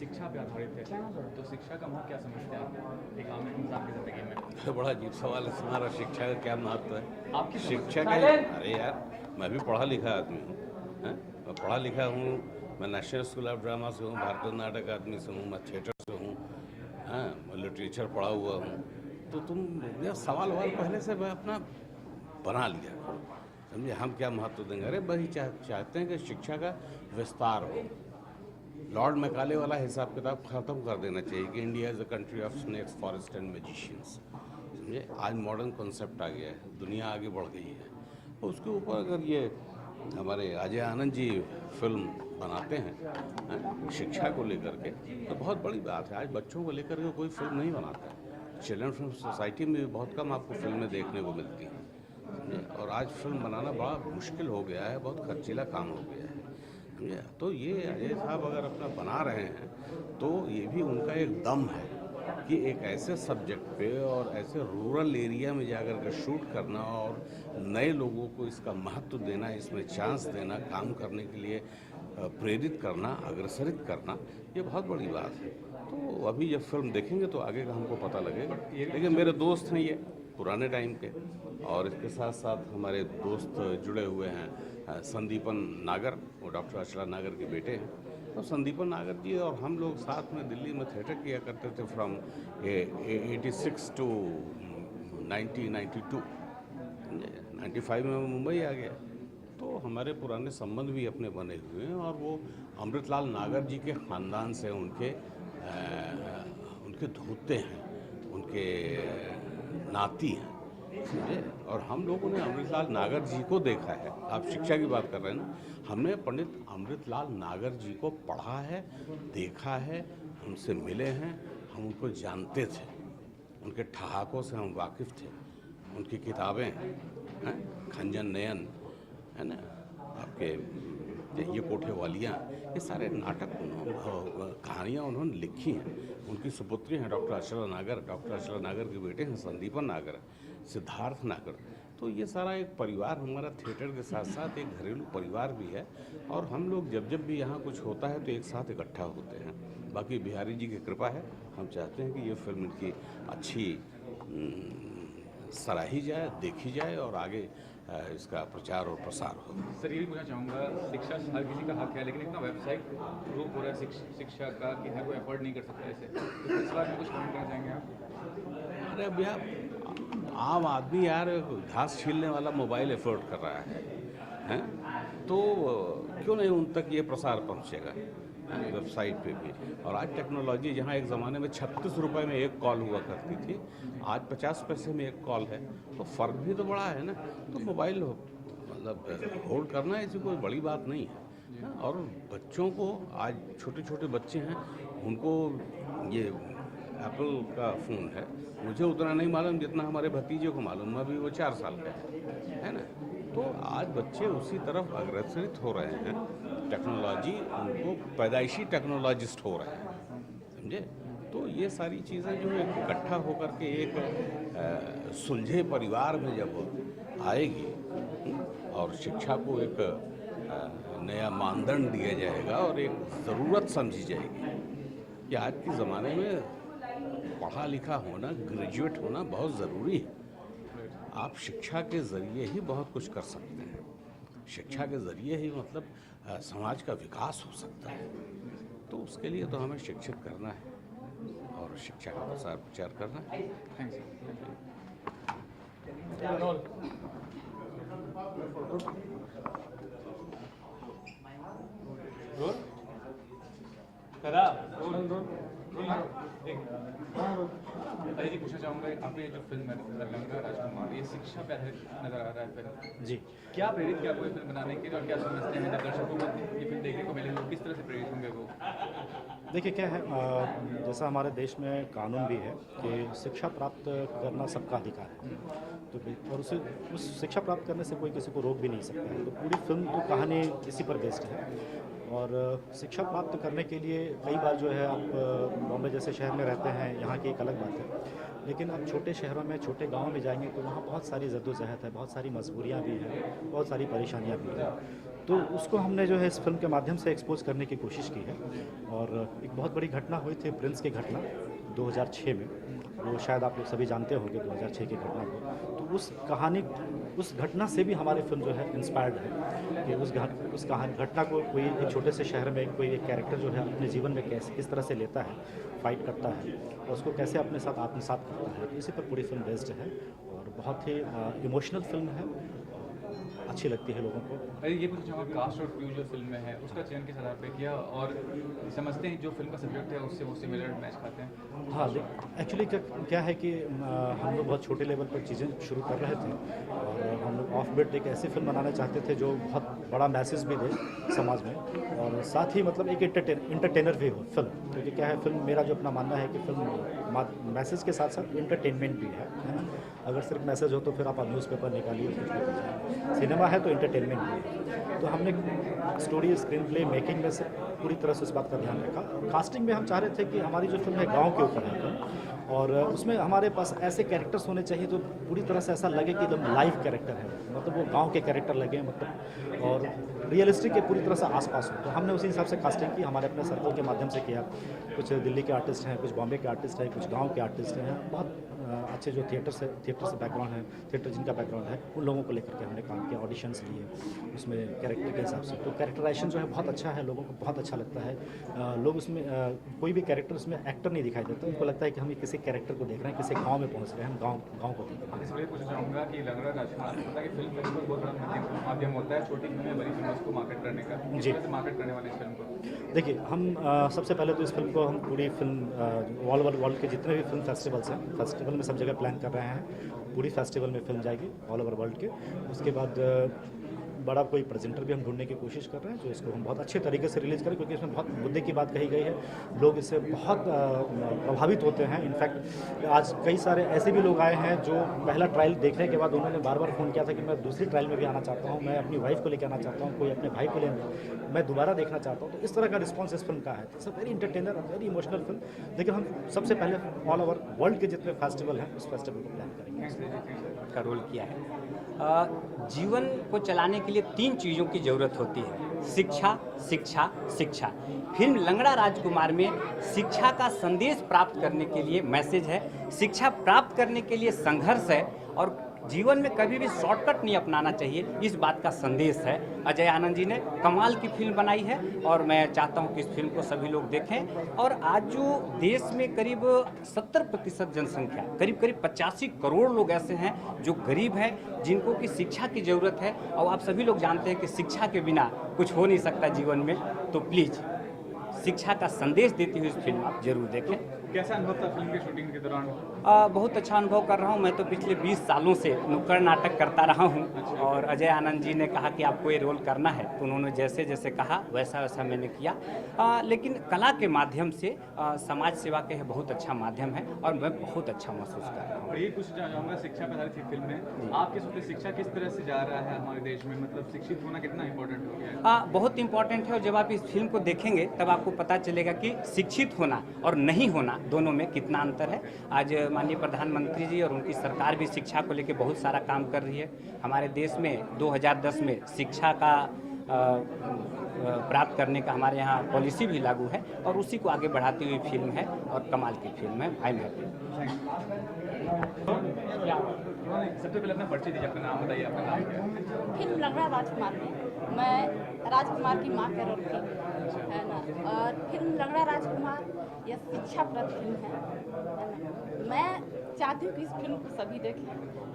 शिक्षा पे आधारित है, तो शिक्षा का महत्व क्या समझते हैं आप एक आम इंसान की ज़िंदगी में? बड़ा अजीब सवाल है तुम्हारा। शिक्षा का क्या महत्व है? आपकी समझ शिक्षा में। का अरे यार, मैं भी पढ़ा लिखा आदमी हूँ। हैं? मैं पढ़ा लिखा हूँ। मैं नेशनल स्कूल ऑफ ड्रामा से हूँ, भारतीय नाटक अकादमी से हूँ, मैं थिएटर से हूँ। हाँ, मैं लिटरेचर पढ़ा हुआ हूँ। तो तुम यह सवाल पहले से मैं अपना बना लिया करो। समझे हम क्या महत्व देंगे? अरे वही चाहते हैं कि शिक्षा का विस्तार हो। लॉर्ड मैकाले वाला हिसाब किताब ख़त्म कर देना चाहिए कि India is a country of snakes forest and magicians. समझे आज मॉडर्न कॉन्सेप्ट आ गया है, दुनिया आगे बढ़ गई है। तो उसके ऊपर अगर ये हमारे अजय आनंद जी फिल्म बनाते हैं शिक्षा को लेकर के, तो बहुत बड़ी बात है। आज बच्चों को लेकर के कोई फिल्म नहीं बनाता है। चिल्ड्रन फिल्म सोसाइटी में भी बहुत कम आपको फिल्में देखने को मिलती हैं। समझे और आज फिल्म बनाना बड़ा मुश्किल हो गया है, बहुत खर्चीला काम हो गया है। समझे तो ये अजय साहब अगर अपना बना रहे हैं तो ये भी उनका एक दम है कि एक ऐसे सब्जेक्ट पे और ऐसे रूरल एरिया में जाकर के शूट करना और नए लोगों को इसका महत्व देना, इसमें चांस देना, काम करने के लिए प्रेरित करना, अग्रसरित करना, ये बहुत बड़ी बात है। तो अभी जब फिल्म देखेंगे तो आगे का हमको पता लगेगा। लेकिन मेरे दोस्त हैं ये पुराने टाइम के, और इसके साथ साथ हमारे दोस्त जुड़े हुए हैं संदीपन नागर, वो डॉक्टर अचला नागर के बेटे हैं। तो संदीपन नागर जी और हम लोग साथ में दिल्ली में थिएटर किया करते थे फ्रॉम 86 टू 1992। 95 में मुंबई आ गया। तो हमारे पुराने संबंध भी अपने बने हुए हैं, और वो अमृतलाल नागर जी के ख़ानदान से उनके धोते हैं, उनके नाती हैं। समझे और हम लोगों ने अमृतलाल नागर जी को देखा है। आप शिक्षा की बात कर रहे हैं ना, हमने पंडित अमृतलाल नागर जी को पढ़ा है, देखा है, उनसे मिले हैं, हम उनको जानते थे, उनके ठहाकों से हम वाकिफ़ थे। उनकी किताबें हैं, खंजन नयन है ना, आपके ये कोठे वालियाँ, ये सारे नाटक कहानियाँ उन्होंने लिखी हैं। उनकी सुपुत्री हैं डॉक्टर अचला नागर। डॉक्टर अचला नागर के बेटे हैं संदीपन नागर, सिद्धार्थ नागर। तो ये सारा एक परिवार हमारा थिएटर के साथ साथ एक घरेलू परिवार भी है, और हम लोग जब भी यहाँ कुछ होता है तो एक साथ इकट्ठा होते हैं। बाकी बिहारी जी की कृपा है, हम चाहते हैं कि ये फिल्म इनकी अच्छी सराही जाए, देखी जाए और आगे इसका प्रचार और प्रसार हो। सर ये भी पूछना चाहूँगा, शिक्षा हर किसी का हक है, लेकिन इतना वेबसाइट ग्रुप हो रहा है शिक्षा का कि हर कोई अफोर्ड नहीं कर सकता ऐसे, तो इस बारे में कुछ कमेंट करना चाहेंगे आप? अरे भैया, आम आदमी यार घास छीलने वाला मोबाइल अफोर्ड कर रहा है, तो क्यों नहीं उन तक ये प्रसार पहुँचेगा वेबसाइट पे भी। और आज टेक्नोलॉजी, जहाँ एक ज़माने में 36 रुपये में एक कॉल हुआ करती थी, आज 50 पैसे में एक कॉल है, तो फ़र्क भी तो बड़ा है ना। तो मोबाइल मतलब होल्ड करना ऐसी कोई बड़ी बात नहीं है। और बच्चों को, आज छोटे छोटे बच्चे हैं, उनको ये एप्पल का फ़ोन है, मुझे उतना नहीं मालूम जितना हमारे भतीजे को मालूम, अभी वो 4 साल का है ना। तो आज बच्चे उसी तरफ अग्रसरित हो रहे हैं, टेक्नोलॉजी उनको पैदाइशी टेक्नोलॉजिस्ट हो रहे हैं। समझे तो ये सारी चीज़ें जो है इकट्ठा होकर के एक सुलझे परिवार में जब आएगी, और शिक्षा को एक नया मानदंड दिया जाएगा और एक ज़रूरत समझी जाएगी कि आज के ज़माने में पढ़ा लिखा होना, ग्रेजुएट होना बहुत ज़रूरी है। आप शिक्षा के ज़रिए ही बहुत कुछ कर सकते हैं। शिक्षा के ज़रिए ही मतलब समाज का विकास हो सकता है। तो उसके लिए तो हमें शिक्षित करना है और शिक्षा का प्रसार प्रचार करना है। अरे जी पूछना चाहूँगा, आपने जो फिल्म है लंका राजकुमार, ये शिक्षा पे आधारित नज़र आ रहा है फिल्म जी, क्या प्रेरित किया आपको ये फिल्म बनाने के लिए, और क्या समझते हैं जब दर्शकों को ये फिल्म देखने को मिलेगी, किस तरह से प्रेरित होंगे वो? देखिए क्या है, जैसा हमारे देश में कानून भी है कि शिक्षा प्राप्त करना सबका अधिकार है, तो और उस शिक्षा प्राप्त करने से कोई किसी को रोक भी नहीं सकता है। तो पूरी फिल्म तो कहानी इसी पर बेस्ड है। और शिक्षा प्राप्त करने के लिए कई बार जो है, आप बॉम्बे जैसे शहर में रहते हैं, यहाँ की एक अलग बात है, लेकिन अब छोटे शहरों में, छोटे गाँव में जाएंगे तो वहाँ बहुत सारी जद्दोजहद है, बहुत सारी मजबूरियाँ भी हैं, बहुत सारी परेशानियाँ भी हैं। तो उसको हमने जो है इस फिल्म के माध्यम से एक्सपोज करने की कोशिश की है। और एक बहुत बड़ी घटना हुई थी, प्रिंस की घटना 2006 में, वो शायद आप लोग सभी जानते होंगे 2006 की घटना को। तो उस कहानी, उस घटना से भी हमारी फिल्म जो है इंस्पायर्ड है कि उस घटना को कोई एक छोटे से शहर में कोई एक कैरेक्टर जो है अपने जीवन में कैसे किस तरह से लेता है, फाइट करता है और उसको कैसे अपने साथ आत्मसात करता है। तो इसी पर पूरी फिल्म बेस्ड है और बहुत ही इमोशनल फिल्म है, अच्छी लगती है लोगों को। अरे ये पूछना चाहूँगा, कास्ट और क्रू जो फिल्म में है उसका चयन किस आधार पे किया, और समझते हैं जो फिल्म का सब्जेक्ट है उससे वो सिमिलर मैच खाते हैं? हाँ, एक्चुअली क्या है कि हम लोग बहुत छोटे लेवल पर चीज़ें शुरू कर रहे थे और हम लोग ऑफ बीट एक ऐसी फिल्म बनाना चाहते थे जो बहुत बड़ा मैसेज भी दे समाज में और साथ ही मतलब एक इंटरटेनर भी हो फिल्म। क्योंकि क्या है, फिल्म, मेरा जो अपना मानना है कि फिल्म मैसेज के साथ साथ इंटरटेनमेंट भी है ना। अगर सिर्फ मैसेज हो तो फिर आप न्यूज़पेपर निकालिए, कुछ भी कीजिए। सिनेमा है तो इंटरटेनमेंट भी है। तो हमने स्टोरी, स्क्रीन प्ले, मेकिंग में से पूरी तरह से इस बात का ध्यान रखा। कास्टिंग में हम चाह रहे थे कि हमारी जो फिल्म है गांव के ऊपर है और उसमें हमारे पास ऐसे कैरेक्टर्स होने चाहिए तो पूरी तरह से ऐसा लगे कि एकदम लाइव कैरेक्टर है, मतलब वो गांव के कैरेक्टर लगे, मतलब और रियलिस्टिक के पूरी तरह से आसपास हो। तो हमने उसी हिसाब से कास्टिंग की, हमारे अपने सर्कल के माध्यम से किया। कुछ दिल्ली के आर्टिस्ट हैं, कुछ बॉम्बे के आर्टिस्ट हैं, कुछ गाँव के आर्टिस्ट हैं, बहुत अच्छे जो थिएटर से बैकग्राउंड है, थिएटर जिनका बैकग्राउंड है, उन लोगों को लेकर के हमने काम किया, ऑडिशंस लिए उसमें कैरेक्टर के हिसाब से। तो कैरेक्टराइजेशन जो है बहुत अच्छा है, लोगों को बहुत अच्छा लगता है। लोग उसमें कोई भी कैरेक्टर उसमें एक्टर नहीं दिखाई देता, उनको लगता है कि हम किसी कैरेक्टर को देख रहे हैं, किसी गाँव में पहुँच रहे हैं, हम गाँव को देख रहे हैं। इसलिए पूछना चाहूँगा कि लंगड़ा राजकुमार, पता है कि फिल्म फेस्टिवल बहुत बड़ा माध्यम होता है छोटी फिल्में, बड़ी फिल्मों को मार्केट करने का, किस तरह से मार्केट करने वाले इस फिल्म को? देखिए, हम सबसे पहले तो इस फिल्म को हम पूरी फिल्म ऑल ओवर वर्ल्ड के जितने भी फिल्म फेस्टिवल्स हैं, फेस्टिवल में सब जगह प्लान कर रहे हैं। पूरी फेस्टिवल में फिल्म जाएगी ऑल ओवर वर्ल्ड के। उसके बाद बड़ा कोई प्रेजेंटर भी हम ढूंढने की कोशिश कर रहे हैं जो इसको हम बहुत अच्छे तरीके से रिलीज़ करें, क्योंकि इसमें बहुत मुद्दे की बात कही गई है, लोग इससे बहुत प्रभावित होते हैं। इनफैक्ट आज कई सारे ऐसे भी लोग आए हैं जो पहला ट्रायल देखने के बाद उन्होंने बार बार फ़ोन किया था कि मैं दूसरी ट्रायल में भी आना चाहता हूँ, मैं अपनी वाइफ को लेकर आना चाहता हूँ, कोई अपने भाई को लेकर मैं दोबारा देखना चाहता हूँ। तो इस तरह का रिस्पॉन्स इस फिल्म का है। It's a very entertainer, very emotional film. लेकिन हम सबसे पहले ऑल ओवर वर्ल्ड के जितने फेस्टिवल हैं उस फेस्टिवल को प्लान करेंगे। का रोल किया है। जीवन को चलाने के लिए 3 चीज़ों की ज़रूरत होती है: शिक्षा, शिक्षा, शिक्षा। फिल्म लंगड़ा राजकुमार में शिक्षा का संदेश प्राप्त करने के लिए मैसेज है, शिक्षा प्राप्त करने के लिए संघर्ष है और जीवन में कभी भी शॉर्टकट नहीं अपनाना चाहिए, इस बात का संदेश है। अजय आनंद जी ने कमाल की फिल्म बनाई है और मैं चाहता हूं कि इस फिल्म को सभी लोग देखें। और आज जो देश में करीब 70% जनसंख्या, करीब 85 करोड़ लोग ऐसे हैं जो गरीब हैं, जिनको कि शिक्षा की ज़रूरत है और आप सभी लोग जानते हैं कि शिक्षा के बिना कुछ हो नहीं सकता जीवन में। तो प्लीज़ शिक्षा का संदेश देती हुई इस फिल्म आप जरूर देखें। कैसा अनुभव था फिल्म की शूटिंग के दौरान? बहुत अच्छा अनुभव कर रहा हूं। मैं तो पिछले 20 सालों से नुक्कड़ नाटक करता रहा हूं और अजय आनंद जी ने कहा कि आपको ये रोल करना है, तो उन्होंने जैसे जैसे कहा वैसा वैसा मैंने किया। लेकिन कला के माध्यम से समाज सेवा के बहुत अच्छा माध्यम है और मैं बहुत अच्छा महसूस कर रहा हूँ। और ये पूछना चाहूँगा, शिक्षा पर आधारित फिल्म में आपके सोचते शिक्षा किस तरह से जा रहा है हमारे देश में, मतलब शिक्षित होना कितना इंपॉर्टेंट हो गया है? बहुत इंपॉर्टेंट है और जब आप इस फिल्म को देखेंगे तब आपको पता चलेगा कि शिक्षित होना और नहीं होना दोनों में कितना अंतर है। आज माननीय प्रधानमंत्री जी और उनकी सरकार भी शिक्षा को लेकर बहुत सारा काम कर रही है। हमारे देश में 2010 में शिक्षा का प्राप्त करने का हमारे यहाँ पॉलिसी भी लागू है और उसी को आगे बढ़ाती हुई फिल्म है और कमाल की फिल्म है। I am happy. सबसे पहले अपना परिचय दीजिए, अपना नाम बताइए, अपना नाम क्या है? फिल्म लंगड़ा राजकुमार में मैं राजकुमार की माँ के रोल की है ना। और फिल्म लंगड़ा राजकुमार यह शिक्षाप्रद फिल्म है ना। मैं चाहती हूँ कि इस फिल्म को सभी देखें,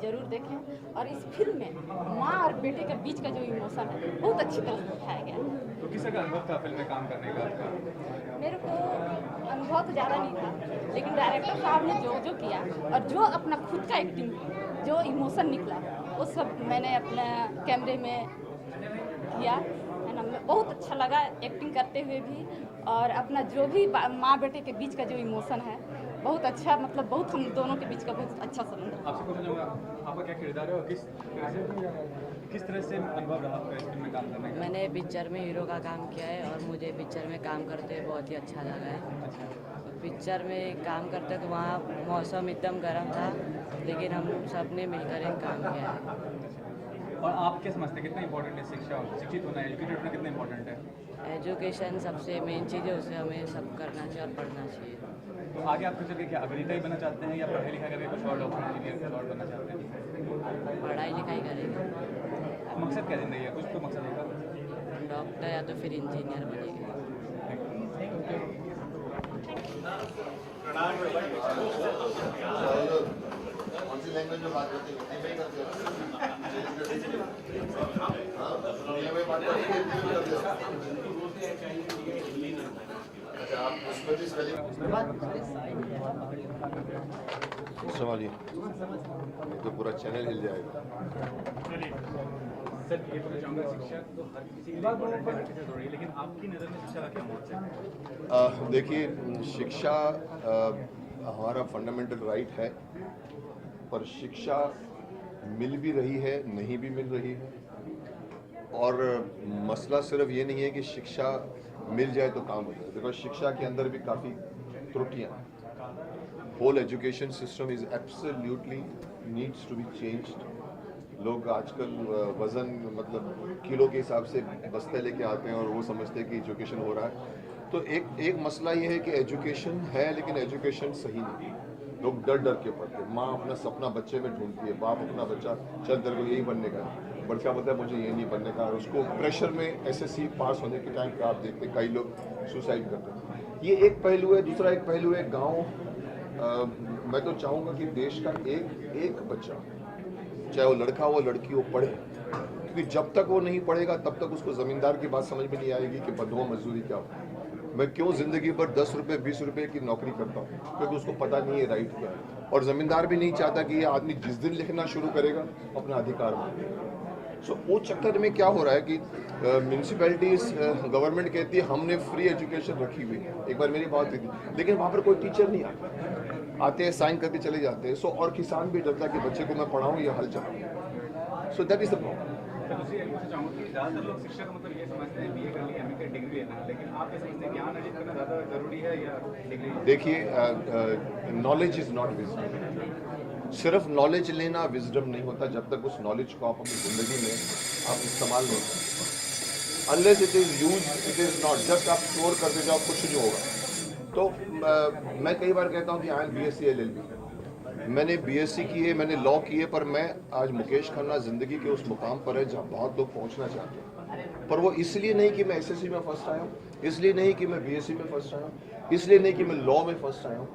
जरूर देखें। और इस फिल्म में माँ और बेटे के बीच का जो इमोशन है बहुत अच्छी तरह से दिखाया गया है। तो किस का अनुभव था फिल्म में काम करने का आपका? मेरे को अनुभव तो ज़्यादा नहीं था, लेकिन डायरेक्टर साहब ने जो किया और जो अपना खुद का एक्टिंग, जो इमोशन निकला, वो सब मैंने अपने कैमरे में किया है ना। बहुत अच्छा लगा एक्टिंग करते हुए भी, और अपना जो भी माँ बेटे के बीच का जो इमोशन है बहुत अच्छा, मतलब बहुत हम दोनों के बीच का बहुत अच्छा संबंध है। आपसे पूछना चाहूँगा, आपका क्या किरदार है और किस तरह से अनुभव रहा आपका इस फिल्म में काम करने का? मैंने पिक्चर में हीरो का काम किया है और मुझे पिक्चर में काम करते हुए बहुत ही अच्छा लगा है। पिक्चर में काम करते तो वहाँ मौसम एकदम गर्म था, लेकिन हम सब ने मिलकर एक काम किया है। और आप क्या समझते हैं कितना इंपॉर्टेंट है शिक्षा, शिक्षित होना, एजुकेटेड होना कितना इंपॉर्टेंट है? एजुकेशन सबसे मेन चीज़ है, उसे हमें सब करना चाहिए और पढ़ना चाहिए। तो आगे आप फ्यूचर के क्या अभिनेता ही बनना चाहते हैं या पढ़ाई लिखाई करके कुछ और डॉक्टर इंजीनियर कुछ और बनना चाहते हैं? पढ़ाई लिखाई करेंगे, मकसद क्या जिंदगी है, कुछ तो मकसद होगा। डॉक्टर या तो फिर इंजीनियर बनेंगे। कौन सी लैंग्वेज में बात करते हैं? हिंदी में करते हैं? हिंदी में बात करते हैं? हिंदी में करते हैं? अच्छा, आप उसमें भी स्पेलिंग संभालिए, तो पूरा चैनल हिल जाएगा। सर ये तो चाहूँगा शिक्षा तो हर किसी के लिए इम्पोर्टेंट है, हर किसी से जरूरी है, लेकिन आपकी नज़र में शिक्षा का क्या महत्व है? देखिए, शिक्षा हमारा फंडामेंटल राइट है, पर शिक्षा मिल भी रही है, नहीं भी मिल रही है। और मसला सिर्फ ये नहीं है कि शिक्षा मिल जाए तो काम हो जाए, बिकॉज शिक्षा के अंदर भी काफ़ी त्रुटियाँ हैं। Whole education system is absolutely needs to be changed. लोग आजकल वज़न मतलब किलो के हिसाब से बस्ते लेके आते हैं और वो समझते हैं कि एजुकेशन हो रहा है। तो एक मसला ये है कि एजुकेशन है, लेकिन एजुकेशन सही नहीं। लोग डर डर के पढ़ते हैं। माँ अपना सपना बच्चे में ढूंढती है, बाप अपना बच्चा चल तेरे को यही बनने का है, बच्चा बोलता है मुझे ये नहीं बनने का, और उसको प्रेशर में एसएससी पास होने के टाइम पे आप देखते हैं कई लोग सुसाइड करते हैं। ये एक पहलू है। दूसरा एक पहलू है गाँव। मैं तो चाहूँगा कि देश का एक बच्चा, चाहे वो लड़का हो लड़की हो, पढ़े, क्योंकि जब तक वो नहीं पढ़ेगा तब तक उसको ज़मींदार की बात समझ में नहीं आएगी कि बंधुआ मजदूरी क्या होती है। मैं क्यों ज़िंदगी भर 10 रुपये 20 रुपये की नौकरी करता हूँ, क्योंकि उसको पता नहीं है राइट क्या है। और ज़मींदार भी नहीं चाहता कि ये आदमी जिस दिन लिखना शुरू करेगा अपना अधिकार मांगेगा। सो वो चक्कर में क्या हो रहा है कि म्यूनसिपैलिटीज़ गवर्नमेंट कहती है हमने फ्री एजुकेशन रखी हुई है। एक बार मेरी बात हुई थी, लेकिन वहाँ पर कोई टीचर नहीं आते हैं, साइन करके चले जाते हैं। सो और किसान भी डरता है कि बच्चे को मैं पढ़ाऊँ या हल चलाऊँ। So that is the problem. तो दूसरी एक पूछना चाहूँगा कि ज़्यादातर लोग शिक्षा का मतलब ये समझते हैं बीए कर लिया, एमए कर डिग्री लेना, लेकिन आप ये समझते हैं ज्ञान अर्जित करना ज़्यादा ज़रूरी है या डिग्री? देखिए, नॉलेज इज़ नॉट विजडम। सिर्फ नॉलेज लेना विजडम नहीं होता जब तक उस नॉलेज को आप अपनी ज़िंदगी में आप इस्तेमाल नहीं करते। Unless it is use, it is not just आप स्टोर कर दे जाओ, कुछ नहीं होगा। तो मैं कई बार कहता हूँ कि आई एम BSc LLB, मैंने BSc की है, मैंने लॉ की है, पर मैं आज मुकेश खन्ना ज़िंदगी के उस मुकाम पर है जहाँ बहुत लोग पहुँचना चाहते हैं। पर वो इसलिए नहीं कि मैं SSC में फर्स्ट आया हूँ, इसलिए नहीं कि मैं BSc में फर्स्ट आया हूँ, इसलिए नहीं कि मैं लॉ में फर्स्ट आया हूँ,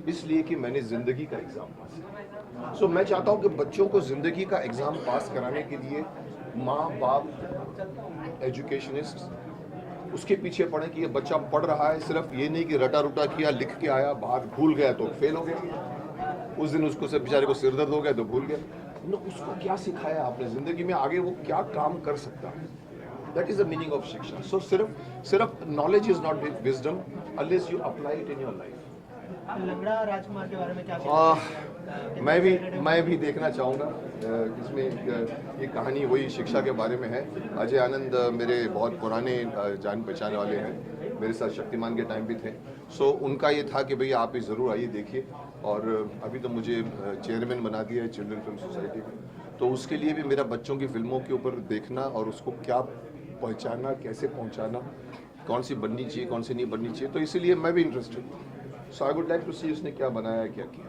इसलिए कि मैंने ज़िंदगी का एग्ज़ाम पास किया। सो मैं चाहता हूँ कि बच्चों को ज़िंदगी का एग्ज़ाम पास कराने के लिए माँ बाप एजुकेशनिस्ट उसके पीछे पड़े कि ये बच्चा पढ़ रहा है, सिर्फ ये नहीं कि रटा रुटा किया, लिख के आया, बाहर भूल गया तो फेल हो गया, उस दिन उसको से बेचारे को सिर दर्द हो गया तो भूल गया। ना उसको क्या सिखाया आपने ज़िंदगी में, आगे वो क्या काम कर सकता है। That is the meaning of शिक्षा। सो सिर्फ knowledge is not wisdom unless you apply it in your life. लंगड़ा राजकुमार के बारे में क्या? मैं भी देखना चाहूँगा। इसमें ये कहानी वही शिक्षा के बारे में है। अजय आनंद मेरे बहुत पुराने जान पहचान वाले हैं, मेरे साथ शक्तिमान के टाइम भी थे। सो उनका ये था कि भैया आप ज़रूर आइए देखिए, और अभी तो मुझे चेयरमैन बना दिया है चिल्ड्रन फिल्म सोसाइटी का, तो उसके लिए भी मेरा बच्चों की फिल्मों के ऊपर देखना और उसको क्या पहचाना, कैसे पहुँचाना, कौन सी बननी चाहिए कौन सी नहीं बननी चाहिए, तो इसीलिए मैं भी इंटरेस्टेड हूँ। सो आई वुड लाइक टू सी उसने क्या बनाया है, क्या किया।